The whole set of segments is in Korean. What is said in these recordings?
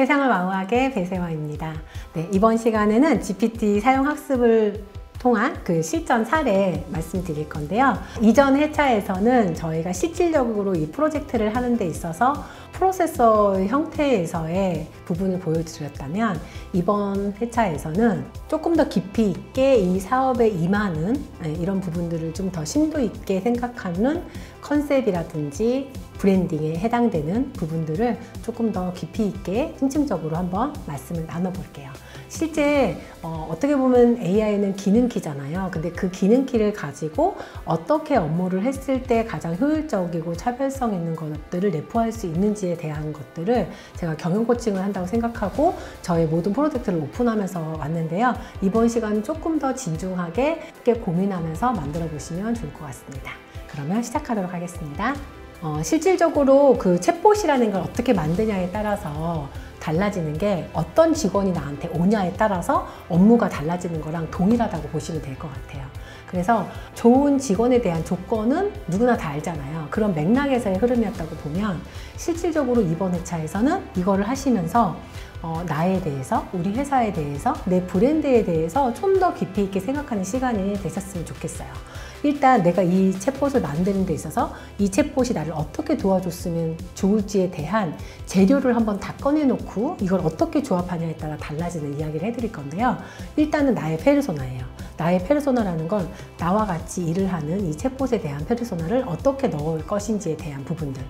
세상을 와우하게 배세화입니다. 네, 이번 시간에는 GPT 사용 학습을 통한 그 실전 사례 말씀드릴 건데요. 이전 회차에서는 저희가 실질적으로 이 프로젝트를 하는 데 있어서 프로세서 형태에서의 부분을 보여드렸다면, 이번 회차에서는 조금 더 깊이 있게 이 사업에 임하는 이런 부분들을 좀 더 심도 있게 생각하는 컨셉이라든지 브랜딩에 해당되는 부분들을 조금 더 깊이 있게 심층적으로 한번 말씀을 나눠볼게요. 실제 어떻게 보면 AI는 기능키잖아요. 근데 그 기능키를 가지고 어떻게 업무를 했을 때 가장 효율적이고 차별성 있는 것들을 내포할 수 있는지에 대한 것들을 제가 경영 코칭을 한다고 생각하고 저의 모든 프로젝트를 오픈하면서 왔는데요. 이번 시간은 조금 더 진중하게 고민하면서 만들어 보시면 좋을 것 같습니다. 그러면 시작하도록 하겠습니다. 실질적으로 그 챗봇이라는 걸 어떻게 만드냐에 따라서 달라지는 게, 어떤 직원이 나한테 오냐에 따라서 업무가 달라지는 거랑 동일하다고 보시면 될 것 같아요. 그래서 좋은 직원에 대한 조건은 누구나 다 알잖아요. 그런 맥락에서의 흐름이었다고 보면, 실질적으로 이번 회차에서는 이거를 하시면서 나에 대해서, 우리 회사에 대해서, 내 브랜드에 대해서 좀 더 깊이 있게 생각하는 시간이 되셨으면 좋겠어요. 일단 내가 이 챗봇을 만드는 데 있어서 이 챗봇이 나를 어떻게 도와줬으면 좋을지에 대한 재료를 한번 다 꺼내놓고 이걸 어떻게 조합하냐에 따라 달라지는 이야기를 해드릴 건데요. 일단은 나의 페르소나예요. 나의 페르소나라는 건 나와 같이 일을 하는 이 챗봇에 대한 페르소나를 어떻게 넣을 것인지에 대한 부분들.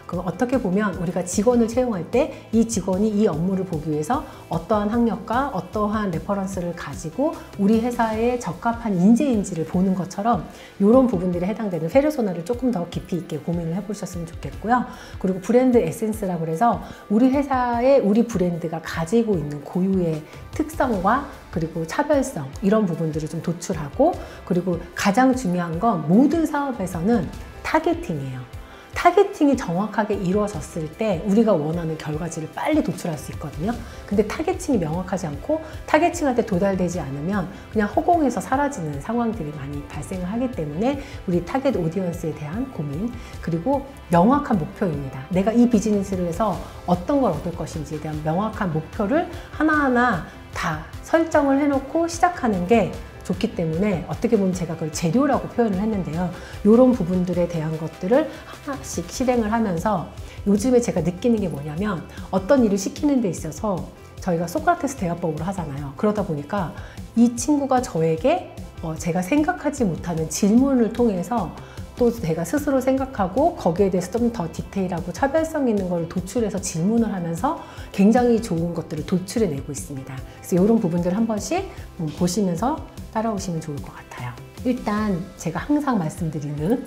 그럼 어떻게 보면 우리가 직원을 채용할 때 이 직원이 이 업무를 보기 위해서 어떠한 학력과 어떠한 레퍼런스를 가지고 우리 회사에 적합한 인재인지를 보는 것처럼, 이런 부분들에 해당되는 페르소나를 조금 더 깊이 있게 고민을 해보셨으면 좋겠고요. 그리고 브랜드 에센스라고 해서 우리 회사의, 우리 브랜드가 가지고 있는 고유의 특성과 그리고 차별성, 이런 부분들을 좀 도출하고, 그리고 가장 중요한 건 모든 사업에서는 타겟팅이에요. 타겟팅이 정확하게 이루어졌을 때 우리가 원하는 결과지를 빨리 도출할 수 있거든요. 근데 타겟팅이 명확하지 않고 타겟팅한테 도달되지 않으면 그냥 허공에서 사라지는 상황들이 많이 발생을 하기 때문에, 우리 타겟 오디언스에 대한 고민, 그리고 명확한 목표입니다. 내가 이 비즈니스를 해서 어떤 걸 얻을 것인지에 대한 명확한 목표를 하나하나 다 설정을 해놓고 시작하는 게 좋기 때문에, 어떻게 보면 제가 그걸 재료라고 표현을 했는데요. 이런 부분들에 대한 것들을 하나씩 실행을 하면서, 요즘에 제가 느끼는 게 뭐냐면, 어떤 일을 시키는 데 있어서 저희가 소크라테스 대화법으로 하잖아요. 그러다 보니까 이 친구가 저에게 제가 생각하지 못하는 질문을 통해서 또 제가 스스로 생각하고 거기에 대해서 좀 더 디테일하고 차별성 있는 걸 도출해서 질문을 하면서 굉장히 좋은 것들을 도출해내고 있습니다. 그래서 이런 부분들을 한 번씩 보시면서 따라오시면 좋을 것 같아요. 일단 제가 항상 말씀드리는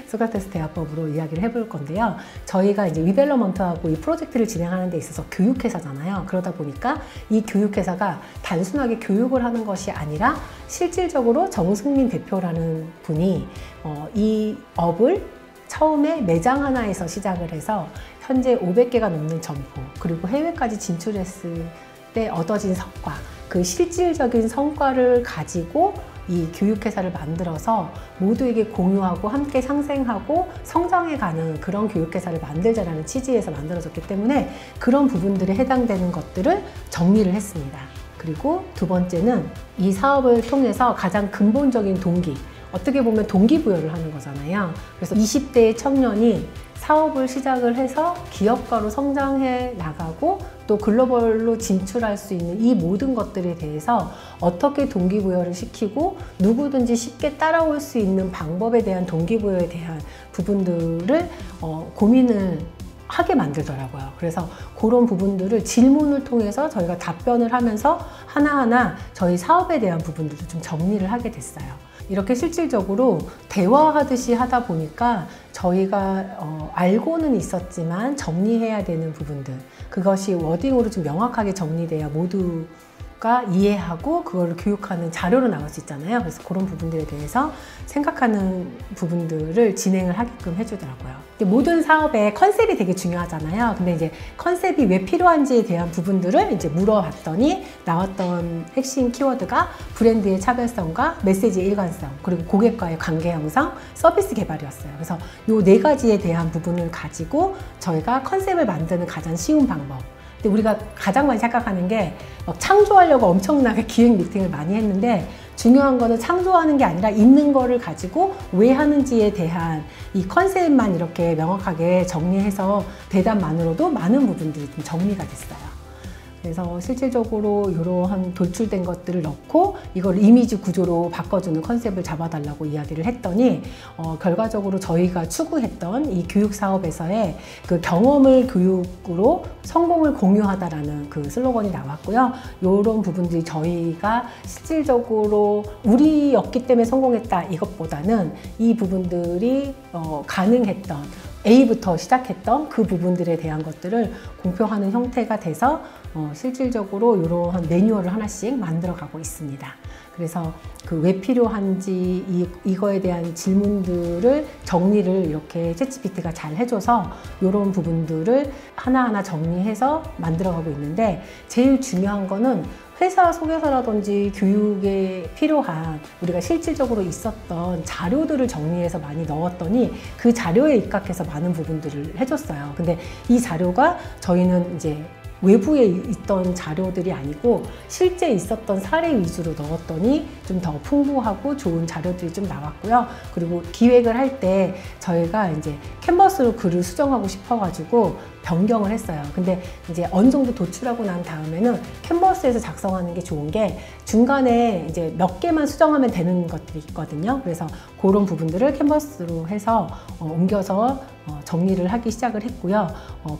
소크라테스 대화법으로 이야기를 해볼 건데요. 저희가 이제 위벨로먼트하고 이 프로젝트를 진행하는 데 있어서 교육회사잖아요. 그러다 보니까 이 교육회사가 단순하게 교육을 하는 것이 아니라, 실질적으로 정승민 대표라는 분이 이 업을 처음에 매장 하나에서 시작을 해서 현재 500개가 넘는 점포, 그리고 해외까지 진출했을 때 얻어진 성과, 그 실질적인 성과를 가지고 이 교육회사를 만들어서 모두에게 공유하고 함께 상생하고 성장해가는 그런 교육회사를 만들자라는 취지에서 만들어졌기 때문에, 그런 부분들에 해당되는 것들을 정리를 했습니다. 그리고 두 번째는 이 사업을 통해서 가장 근본적인 동기, 어떻게 보면 동기부여를 하는 거잖아요. 그래서 20대의 청년이 사업을 시작을 해서 기업가로 성장해 나가고 또 글로벌로 진출할 수 있는 이 모든 것들에 대해서 어떻게 동기부여를 시키고 누구든지 쉽게 따라올 수 있는 방법에 대한 동기부여에 대한 부분들을 고민을 하게 만들더라고요. 그래서 그런 부분들을 질문을 통해서 저희가 답변을 하면서 하나하나 저희 사업에 대한 부분들도 좀 정리를 하게 됐어요. 이렇게 실질적으로 대화하듯이 하다 보니까 저희가 알고는 있었지만 정리해야 되는 부분들, 그것이 워딩으로 좀 명확하게 정리돼야 모두가 이해하고 그걸 교육하는 자료로 나올 수 있잖아요. 그래서 그런 부분들에 대해서 생각하는 부분들을 진행을 하게끔 해주더라고요. 모든 사업에 컨셉이 되게 중요하잖아요. 근데 이제 컨셉이 왜 필요한지에 대한 부분들을 이제 물어봤더니 나왔던 핵심 키워드가 브랜드의 차별성과 메시지의 일관성, 그리고 고객과의 관계 형성, 서비스 개발이었어요. 그래서 이 네 가지에 대한 부분을 가지고 저희가 컨셉을 만드는 가장 쉬운 방법, 근데 우리가 가장 많이 착각하는 게 막 창조하려고 엄청나게 기획 미팅을 많이 했는데 중요한 거는 창조하는 게 아니라 있는 거를 가지고 왜 하는지에 대한 이 컨셉만 이렇게 명확하게 정리해서 대답만으로도 많은 부분들이 좀 정리가 됐어요. 그래서 실질적으로 이러한 돌출된 것들을 넣고 이걸 이미지 구조로 바꿔주는 컨셉을 잡아달라고 이야기를 했더니 결과적으로 저희가 추구했던 이 교육 사업에서의 그 경험을 교육으로 성공을 공유하다라는 그 슬로건이 나왔고요. 이런 부분들이 저희가 실질적으로 우리였기 때문에 성공했다 이것보다는 이 부분들이 가능했던 A부터 시작했던 그 부분들에 대한 것들을 공표하는 형태가 돼서 실질적으로 이러한 매뉴얼을 하나씩 만들어가고 있습니다. 그래서 그 왜 필요한지 이거에 대한 질문들을 정리를 이렇게 챗GPT가 잘 해줘서 이런 부분들을 하나하나 정리해서 만들어가고 있는데 제일 중요한 거는 회사 속에서라든지 교육에 필요한 우리가 실질적으로 있었던 자료들을 정리해서 많이 넣었더니 그 자료에 입각해서 많은 부분들을 해줬어요. 근데 이 자료가 저희는 이제 외부에 있던 자료들이 아니고 실제 있었던 사례 위주로 넣었더니 좀 더 풍부하고 좋은 자료들이 좀 나왔고요. 그리고 기획을 할 때 저희가 이제 캔버스로 글을 수정하고 싶어가지고 변경을 했어요. 근데 이제 어느 정도 도출하고 난 다음에는 캔버스에서 작성하는 게 좋은 게 중간에 이제 몇 개만 수정하면 되는 것들이 있거든요. 그래서 그런 부분들을 캔버스로 해서 옮겨서 정리를 하기 시작을 했고요.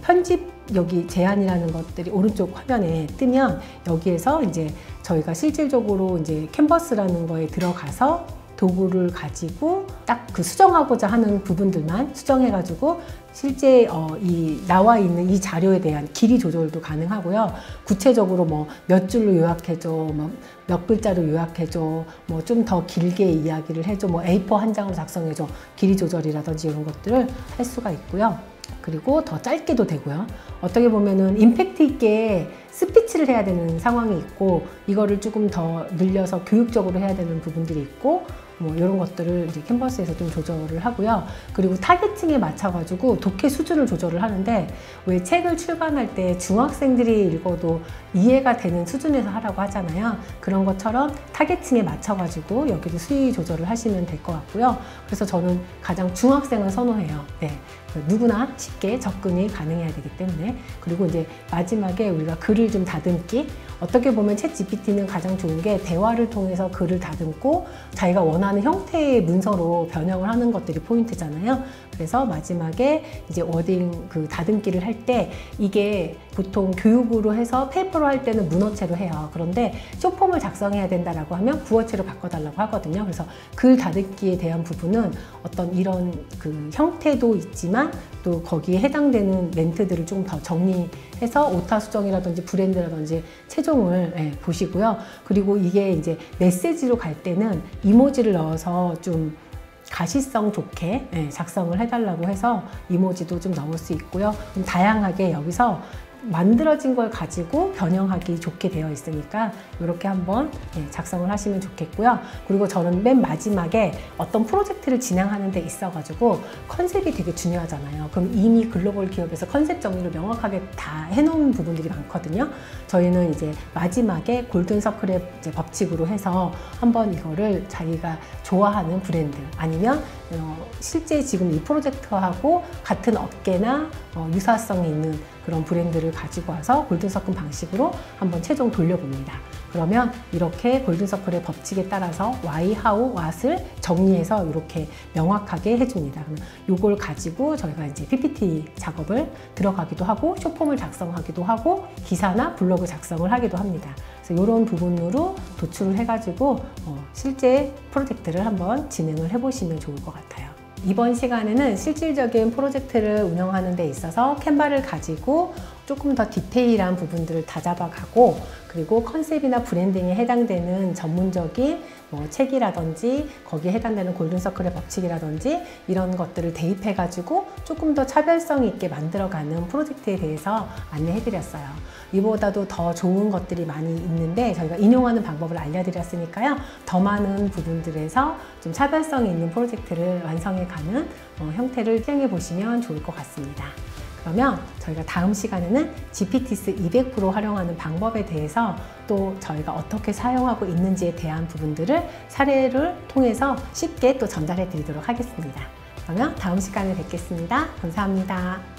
편집 여기 제한이라는 것들이 오른쪽 화면에 뜨면 여기에서 이제 저희가 실질적으로 이제 캔버스라는 거에 들어가서 도구를 가지고 딱 그 수정하고자 하는 부분들만 수정해가지고 실제 이 나와 있는 이 자료에 대한 길이 조절도 가능하고요. 구체적으로 뭐 몇 줄로 요약해줘, 뭐 몇 글자로 요약해줘, 뭐 좀 더 길게 이야기를 해줘, 뭐 A4 한 장으로 작성해줘, 길이 조절이라든지 이런 것들을 할 수가 있고요. 그리고 더 짧게도 되고요. 어떻게 보면은 임팩트 있게 스피치를 해야 되는 상황이 있고 이거를 조금 더 늘려서 교육적으로 해야 되는 부분들이 있고 뭐 이런 것들을 이제 캔버스에서 좀 조절을 하고요. 그리고 타겟팅에 맞춰가지고 독해 수준을 조절을 하는데 왜 책을 출간할 때 중학생들이 읽어도 이해가 되는 수준에서 하라고 하잖아요. 그런 것처럼 타겟팅에 맞춰가지고 여기도 수위 조절을 하시면 될 것 같고요. 그래서 저는 가장 중학생을 선호해요. 네. 누구나 쉽게 접근이 가능해야 되기 때문에. 그리고 이제 마지막에 우리가 글을 좀 다듬기, 어떻게 보면 챗GPT는 가장 좋은 게 대화를 통해서 글을 다듬고 자기가 원하는 형태의 문서로 변형을 하는 것들이 포인트잖아요. 그래서 마지막에 이제 워딩 그 다듬기를 할 때 이게 보통 교육으로 해서 페이퍼로 할 때는 문어체로 해요. 그런데 쇼폼을 작성해야 된다라고 하면 구어체로 바꿔달라고 하거든요. 그래서 글 다듬기에 대한 부분은 어떤 이런 그 형태도 있지만 또 거기에 해당되는 멘트들을 좀 더 정리해서 오타 수정이라든지 브랜드라든지 최종을 보시고요. 그리고 이게 이제 메시지로 갈 때는 이모지를 넣어서 좀 가시성 좋게 작성을 해달라고 해서 이모지도 좀 넣을 수 있고요. 좀 다양하게 여기서 만들어진 걸 가지고 변형하기 좋게 되어 있으니까 이렇게 한번 작성을 하시면 좋겠고요. 그리고 저는 맨 마지막에 어떤 프로젝트를 진행하는 데 있어가지고 컨셉이 되게 중요하잖아요. 그럼 이미 글로벌 기업에서 컨셉 정리를 명확하게 다 해놓은 부분들이 많거든요. 저희는 이제 마지막에 골든서클의 법칙으로 해서 한번 이거를 자기가 좋아하는 브랜드 아니면 실제 지금 이 프로젝트하고 같은 업계나 유사성이 있는 그런 브랜드를 가지고 와서 골든서클 방식으로 한번 최종 돌려봅니다. 그러면 이렇게 골든서클의 법칙에 따라서 why, how, what을 정리해서 이렇게 명확하게 해줍니다. 그러면 이걸 가지고 저희가 이제 PPT 작업을 들어가기도 하고 쇼폼을 작성하기도 하고 기사나 블로그 작성을 하기도 합니다. 그래서 이런 부분으로 도출을 해가지고 실제 프로젝트를 한번 진행을 해보시면 좋을 것 같아요. 이번 시간에는 실질적인 프로젝트를 운영하는 데 있어서 캔바를 가지고 조금 더 디테일한 부분들을 다잡아가고 그리고 컨셉이나 브랜딩에 해당되는 전문적인 책이라든지 거기에 해당되는 골든서클의 법칙이라든지 이런 것들을 대입해가지고 조금 더 차별성 있게 만들어가는 프로젝트에 대해서 안내해드렸어요. 이보다도 더 좋은 것들이 많이 있는데 저희가 인용하는 방법을 알려드렸으니까요. 더 많은 부분들에서 좀 차별성 있는 프로젝트를 완성해가는 형태를 시행해 보시면 좋을 것 같습니다. 그러면 저희가 다음 시간에는 GPTS 200% 활용하는 방법에 대해서 또 저희가 어떻게 사용하고 있는지에 대한 부분들을 사례를 통해서 쉽게 또 전달해 드리도록 하겠습니다. 그러면 다음 시간에 뵙겠습니다. 감사합니다.